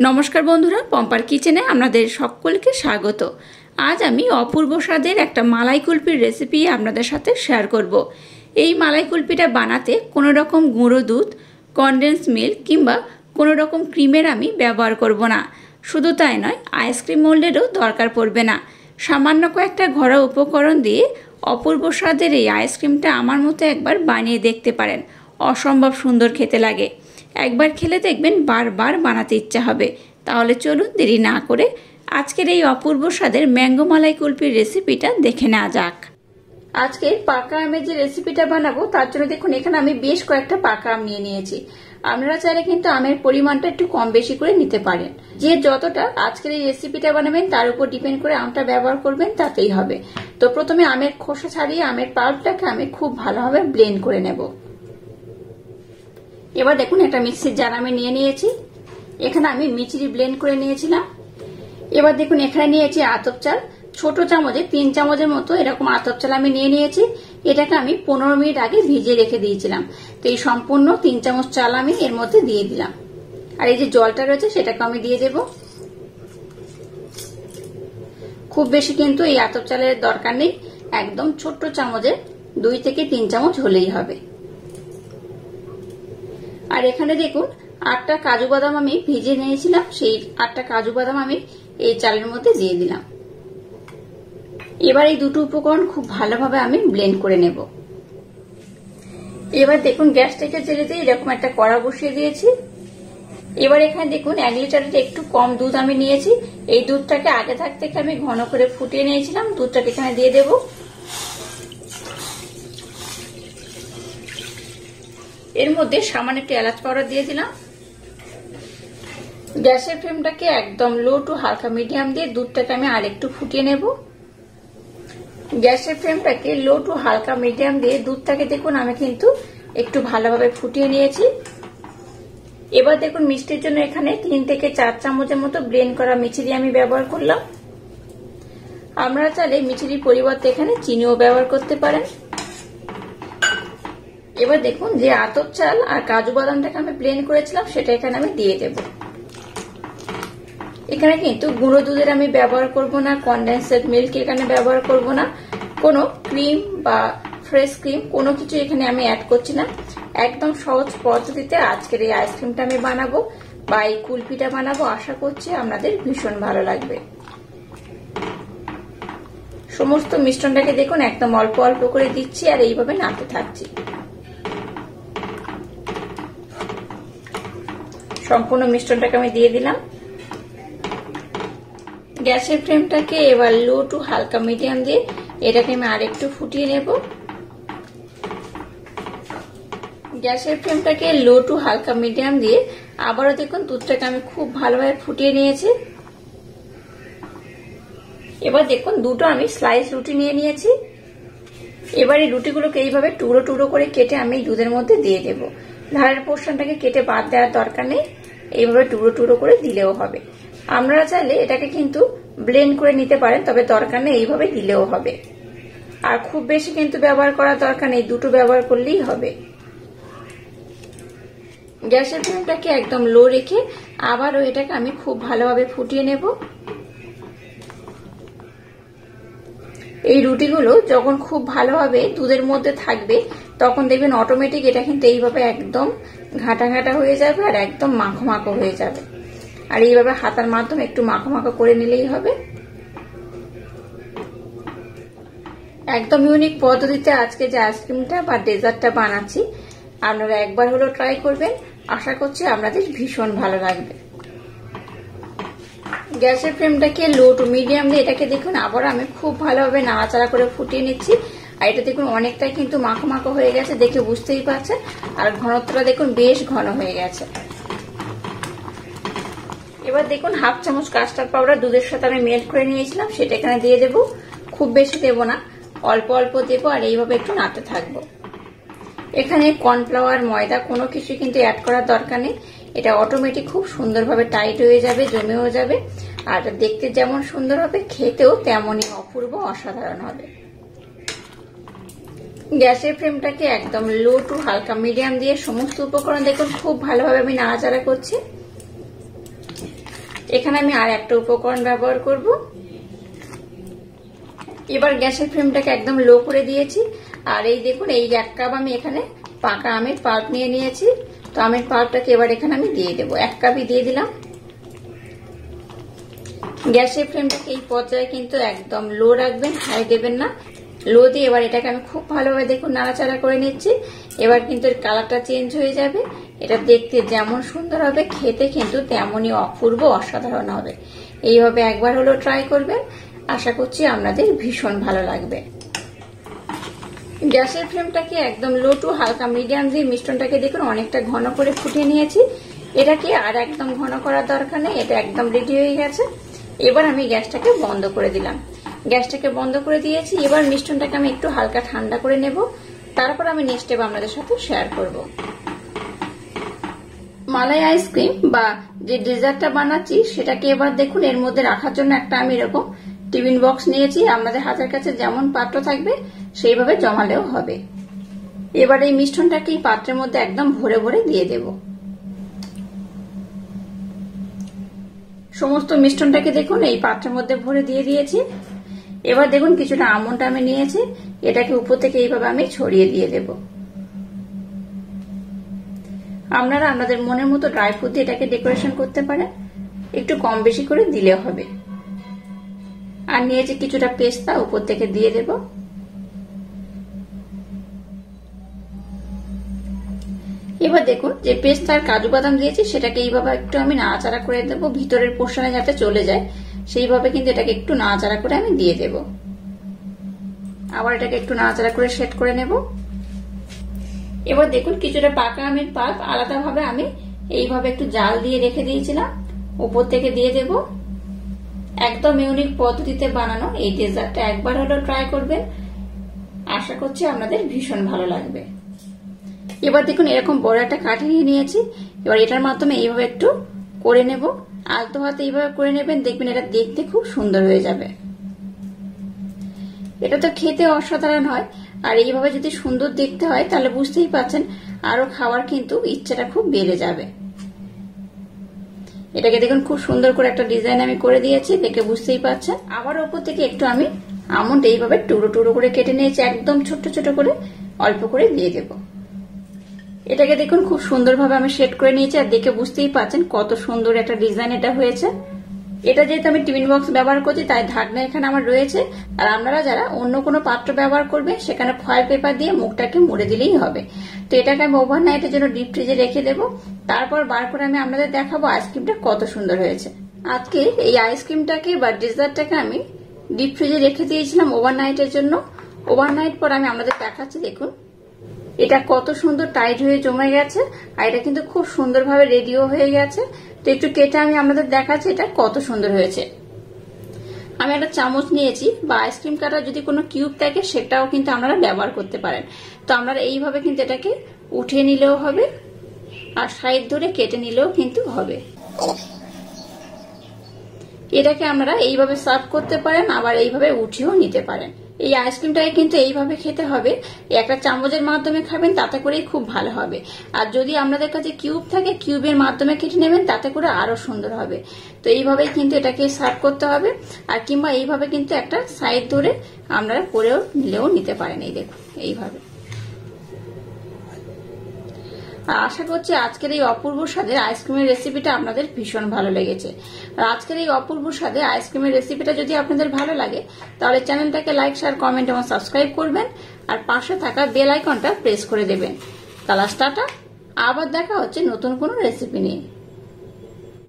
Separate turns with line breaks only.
নমস্কার বন্ধুরা, পম্পার কিচেনে আপনাদের সকলকে স্বাগত। আজ আমি অপূর্ব স্বাদের একটা মালাই কুলফির রেসিপি আপনাদের সাথে শেয়ার করব। এই মালাই কুলফিটা বানাতে কোনো রকম গুঁড়ো দুধ, কনডেন্স মিল্ক কিংবা কোনো রকম ক্রিমের আমি ব্যবহার করব না। শুধু তাই নয়, আইসক্রিম মোল্ডেরও দরকার পড়বে না। সামান্য কয়েকটা ঘরোয়া উপকরণ দিয়ে অপূর্ব স্বাদের এই আইসক্রিমটা আমার মতো একবার বানিয়ে দেখতে পারেন। অসম্ভব সুন্দর খেতে লাগে। একবার খেলে দেখবেন বারবার বানাতে ইচ্ছা হবে। তাহলে চলুন দেরি না করে আজকের এই অপূর্ব স্বাদের ম্যাঙ্গো মালাই কুলফির রেসিপিটা দেখে নেওয়া যাক। আজকের পাকা আমের যে রেসিপিটা বানাবো তার জন্য দেখুন এখানে আমি বেশ কয়েকটা পাকা আম নিয়ে নিয়েছি। আপনারা চাইলে কিন্তু আমের পরিমাণটা একটু কম বেশি করে নিতে পারেন। যে যতটা আজকের এই রেসিপিটা বানাবেন তার উপর ডিপেন্ড করে আমটা ব্যবহার করবেন তাতেই হবে। তো প্রথমে আমের খোসা ছাড়িয়ে আমের পাল্পটাকে আমি খুব ভালোভাবে ব্লেন্ড করে নেব। এবার দেখুন একটা মিক্সির জার আমি নিয়ে নিয়েছি। এখানে আমি মিচড়ি ব্লেন্ড করে নিয়েছিলাম। এবার দেখুন এখানে নিয়েছি আতপ চাল, ছোট চামচে 3 চামচের মতো এরকম আতপ চাল আমি নিয়ে নিয়েছি। এটাকে আমি 15 মিনিট আগে ভিজিয়ে রেখে দিয়েছিলাম। তো এই সম্পূর্ণ 3 চামচ চাল আমি এর মধ্যে দিয়ে দিলাম। আর এই যে জলটা রয়েছে সেটাকে আমি দিয়ে দেব। খুব বেশি কিন্তু এই আতপ চালের দরকার নেই, একদম ছোট্ট চামচে 2 থেকে 3 চামচ হলেই হবে। আর এখানে দেখুন 8টা কাজু বাদাম আমি ভিজিয়ে নিয়েছিলাম, সেই 8টা কাজু বাদাম আমি এই চালের মধ্যে দিয়ে দিলাম। এবার এই দুটো উপকরণ খুব ভালোভাবে আমি ব্লেন্ড করে নেব। এবার দেখুন গ্যাসটাকে জ্বেলে দিয়ে এরকম একটা কড়া বসিয়ে দিয়েছি। এবার এখানে দেখুন 1 লিটারের একটু কম দুধ আমি নিয়েছি। এই দুধটাকে আগে থাকতে আমি ঘন করে ফুটিয়ে নিয়েছিলাম। দুধটাকে এখানে দিয়ে দেব। এর মধ্যে সামান্য একটু এলাচ পাউডার দিয়ে দিলাম। গ্যাসের ফ্লেমটাকে একদম লো টু হালকা মিডিয়াম দিয়ে দুধটাকে আমি আরেকটু ফুটিয়ে নেব। গ্যাসের ফ্লেমটাকে লো টু হালকা মিডিয়াম দিয়ে দুধটাকে দেখুন আমি কিন্তু একটু ভালোভাবে ফুটিয়ে নিয়েছি। এবার দেখুন মিষ্টির জন্য এখানে 3 থেকে 4 চামচের মতো ব্লেন্ড করা মিছরি আমি ব্যবহার করলাম। আপনারা চাইলে মিছরির পরিবর্তে এখানে চিনিও ব্যবহার করতে পারেন। এবার দেখুন যে আতপ চাল আর কাজু বাদামটাকে আমি ব্লেন্ড করেছিলাম সেটা এখানে আমি দিয়ে দেব। এখানে কিন্তু গুঁড়ো দুধের আমি ব্যবহার করব না, কনডেন্সড মিল্ক এখানে ব্যবহার করব না, কোনো ক্রিম বা ফ্রেশ ক্রিম কোনো কিছু এখানে আমি অ্যাড করছি না। একদম সহজ পদ্ধতিতে আজকের এই আইসক্রিমটা আমি বানাবো বা এই কুলফিটা বানাবো। আশা করছি আপনাদের ভীষণ ভালো লাগবে। সমস্ত মিশ্রণটাকে দেখুন একদম অল্প অল্প করে দিচ্ছি আর এইভাবে নাড়তে থাকছি। সম্পূর্ণ মিশ্রণটাকে আমি দিয়ে দিলাম। গ্যাসের ফ্লেমটাকে এবার লো টু হালকা মিডিয়াম দিয়ে এটাকে আমি আরেকটু ফুটিয়ে নেব। গ্যাসের ফ্লেমটাকে লো টু হালকা মিডিয়াম দিয়ে আবারও দেখুন দুধটাকে আমি খুব ভালোভাবে ফুটিয়ে নিয়েছি। এবার দেখুন দুটো আমি স্লাইস রুটি নিয়ে নিয়েছি। এবার এই রুটিগুলোকে এইভাবে টুকরো টুকরো করে কেটে আমি দুধের মধ্যে দিয়ে দেব। ধারের পোর্শনটাকে কেটে বাদ দেওয়ার দরকার নেই, এইভাবে টুকরো টুকরো করে দিলেও হবে। আপনারা চাইলে এটাকে কিন্তু ব্লেন্ড করে নিতে পারেন, তবে দরকার নেই এইভাবে দিলেও হবে। আর খুব বেশি কিন্তু ব্যবহার করার দরকার নেই, দুটো ব্যবহার করলেই হবে। গ্যাসের ফ্লেমটাকে একদম লো রেখে আবারও এটাকে আমি খুব ভালোভাবে ফুটিয়ে নেব। এই রুটিগুলো যখন খুব ভালোভাবে দুধের মধ্যে থাকবে তখন দেখবেন অটোমেটিক এটা কিন্তু এইভাবে একদম ঘাটা ঘাটা হয়ে যাবে আর একদম মাখো মাখো হয়ে যাবে। আর এইভাবে হাতার মাধ্যমে একটু মাখো মাখো করে নিলেই হবে। একদম ইউনিক পদ্ধতিতে আজকে যে আইসক্রিমটা বা ডেজার্টটা বানাচ্ছি, আপনারা একবার হলো ট্রাই করবেন। আশা করছি আপনাদের ভীষণ ভালো লাগবে। গ্যাসের ফ্লেমটাকে লো টু মিডিয়াম দিয়ে এটাকে দেখুন আবার আমি খুব ভালোভাবে নাড়াচাড়া করে ফুটিয়ে নিচ্ছি। আর এটা দেখুন অনেকটাই কিন্তু মাখো মাখো হয়ে গেছে, দেখে বুঝতেই পারছেন। আর ঘনত্বটা দেখুন বেশ ঘন হয়ে গেছে। এবার দেখুন হাফ চামচ কাস্টার্ড পাউডার দুধের সাথে আমি মেল্ট করে নিয়েছিলাম, সেটা এখানে দিয়ে দেব। খুব বেশি দেব না, অল্প অল্প দেব আর এইভাবে একটু নাড়তে থাকবো। এখানে কর্নফ্লাওয়ার, ময়দা কোনো কিছু কিন্তু অ্যাড করার দরকার নেই। এটা অটোমেটিক খুব সুন্দরভাবে টাইট হয়ে যাবে, জমেও যাবে। আর দেখতে যেমন সুন্দর হবে খেতেও তেমনই অপূর্ব অসাধারণ হবে। গ্যাসের ফ্লেমটাকে একদম লো টু হালকা মিডিয়াম দিয়ে সমস্ত উপকরণ দেখুন খুব ভালোভাবে আমি নাড়াচাড়া করছি। এখানে আমি আর একটা উপকরণ ব্যবহার করব। এবার গ্যাসের ফ্লেমটাকে একদম লো করে দিয়েছি। আর এই দেখুন, এই 1 কাপ আমি এখানে পাকা আমের পাল্প নিয়ে নিয়েছি। তো আমের পাল্পটাকে এবার এখানে আমি দিয়ে দেবো। 1 কাপই দিয়ে দিলাম। গ্যাসের ফ্লেমটাকে এই পর্যায়ে কিন্তু একদম লো রাখবেন, হাই দেবেন না। লো দিয়ে এবার এটাকে আমি খুব ভালোভাবে দেখুন নাড়াচাড়া করে নিচ্ছি। এবার কিন্তু এর কালারটা চেঞ্জ হয়ে যাবে। এটা দেখতে যেমন সুন্দর হবে, খেতে কিন্তু তেমনই অপূর্ব অসাধারণ হবে। এইভাবে একবার হলো ট্রাই করবেন, আশা করছি আপনাদের ভীষণ ভালো লাগবে। গ্যাসের ফ্লেমটাকে একদম লো টু হালকা মিডিয়াম দিয়ে মিশ্রণটাকে দেখুন অনেকটা ঘন করে ফুটিয়ে নিয়েছি। এটাকে আর একদম ঘন করার দরকার নেই, এটা একদম রেডি হয়ে গেছে। এবার আমি গ্যাসটাকে বন্ধ করে দিলাম। গ্যাসটাকে বন্ধ করে দিয়েছি। এবার মিশ্রণটাকে আমি একটু হালকা ঠান্ডা করে নেব, তারপর আমি নেক্সট স্টেপ আপনাদের সাথে শেয়ার করব। মালাই আইসক্রিম বা যে ডেজার্টটা বানাচ্ছি সেটাকে এবার দেখুন এর মধ্যে রাখার জন্য একটা আমি এরকম টিফিন বক্স নিয়েছি। আপনাদের হাতের কাছে যেমন পাত্র থাকবে সেইভাবে জমালেও হবে। এবার এই মিশ্রণটাকে এই পাত্রের মধ্যে একদম ভরে ভরে দিয়ে দেব। সমস্ত মিশ্রণটাকে দেখুন এই পাত্রের মধ্যে ভরে দিয়ে দিয়েছি। এবার দেখুন কিছুটা আমন্ড আমি নিয়েছি, এটাকে উপর থেকে এইভাবে আমি ছড়িয়ে দিয়ে দেব। আপনারা আপনাদের মনের মতো ড্রাই ফ্রুট দিয়ে এটাকে ডেকোরেশন করতে পারেন, একটু কম বেশি করে দিলে হবে। আর নিয়েছি কিছুটা পেস্তা, উপর থেকে দিয়ে দেব। এবার দেখুন যে পেস্তা আর কাজু বাদাম দিয়েছি সেটাকে এইভাবে একটু আমি নাড়াচাড়া করে দেবো, ভিতরের পোর্শনে যাতে চলে যায় সেইভাবে কিন্তু এটাকে একটু নাড়াচাড়া করে আমি দিয়ে দেব। আবার এটাকে একটু নাড়াচাড়া করে সেট করে নেব। এবার দেখুন কিছুটা পাকা আমের পাল্প আলাদাভাবে আমি এইভাবে একটু জাল দিয়ে রেখে দিয়েছিলাম, উপর থেকে দিয়ে দেব। একদম ইউনিক পদ্ধতিতে বানানো এই ডেজার্টটা একবার হলো ট্রাই করবেন, আশা করছি আপনাদের ভীষণ ভালো লাগবে। এবার দেখুন এরকম বড় একটা কাঠি নিয়ে নিয়েছি। এবার এটার মাধ্যমে এইভাবে একটু করে নেব, আলতো হাতে এইভাবে করে নেবেন, দেখবেন এটা দেখতে খুব সুন্দর হয়ে যাবে। এটা তো খেতে অসাধারণ হয়, আর এইভাবে যদি সুন্দর দেখতে হয় তাহলে বুঝতেই পারছেন আরো খাওয়ার কিন্তু ইচ্ছাটা খুব বেড়ে যাবে। এটাকে দেখুন খুব সুন্দর করে একটা ডিজাইন আমি করে দিয়েছি, দেখে বুঝতেই পারছেন। আবার ওপর থেকে একটু আমি আমন্ড এইভাবে টুকরো টুকরো করে কেটে নিয়েছি, একদম ছোট ছোট করে অল্প করে দিয়ে দেব। এটাকে দেখুন খুব সুন্দরভাবে আমি সেট করে নিয়েছি, আর দেখে বুঝতেই পারছেন কত সুন্দর একটা ডিজাইন এটা হয়েছে। এটা যেহেতু আমি টিফিন বক্স ব্যবহার করছি তাই ঢাকনা এখানে আমার রয়েছে। আর আপনারা যারা অন্য কোনো পাত্র ব্যবহার করবেন সেখানে ফয়েল পেপার দিয়ে মুখটাকে মুড়ে দিলেই হবে। তো এটাকে আমি ওভারনাইটের জন্য ডিপ ফ্রিজে রেখে দেবো, তারপর বার করে আমি আপনাদের দেখাবো আইসক্রিমটা কত সুন্দর হয়েছে। আজকে এই আইসক্রিমটাকে বা ডেজার্টটাকে আমি ডিপ ফ্রিজে রেখে দিয়েছিলাম ওভারনাইটের জন্য। ওভারনাইট পর আমি আপনাদের দেখাচ্ছি, দেখুন এটা কত সুন্দর টাইট হয়ে জমে গেছে, আর এটা কিন্তু খুব সুন্দরভাবে রেডিও হয়ে গেছে। তো একটু কেটে আমি আপনাদের দেখাচ্ছি এটা কত সুন্দর হয়েছে। আমি একটা চামচ নিয়েছি, বা আইসক্রিম কাটার যদি কোনো কিউব থাকে সেটাও কিন্তু আপনারা ব্যবহার করতে পারেন। তো আপনারা এইভাবে কিন্তু এটাকে উঠিয়ে নিলেও হবে, আর সাইড ধরে কেটে নিলেও কিন্তু হবে। এটাকে আপনারা এইভাবে সার্ভ করতে পারেন, আবার এইভাবে উঠিয়েও নিতে পারেন। এই আইসক্রিমটাকে কিন্তু এইভাবে খেতে হবে, একটা চামচের মাধ্যমে খাবেন তাতে করেই খুব ভালো হবে। আর যদি আপনাদের কাছে কিউব থাকে কিউবের মাধ্যমে কেটে নেবেন, তাতে করে আরো সুন্দর হবে। তো এইভাবেই কিন্তু এটাকে সার্ভ করতে হবে, আর কিংবা এইভাবে কিন্তু একটা সাইড ধরে আপনারা করেও নিলেও নিতে পারেন। এই দেখুন এইভাবে। আশা করছি আজকের এই অপূর্ব স্বাদের আইসক্রিমের রেসিপিটা আপনাদের ভীষণ ভালো লেগেছে। আর আজকের এই অপূর্ব স্বাদের আইসক্রিমের রেসিপিটা যদি আপনাদের ভালো লাগে তাহলে চ্যানেলটাকে লাইক, শেয়ার, কমেন্ট এবং সাবস্ক্রাইব করবেন, আর পাশে থাকা বেল আইকনটা প্রেস করে দেবেন। তাহলে টাটা, আবার দেখা হচ্ছে নতুন কোনো রেসিপি নিয়ে।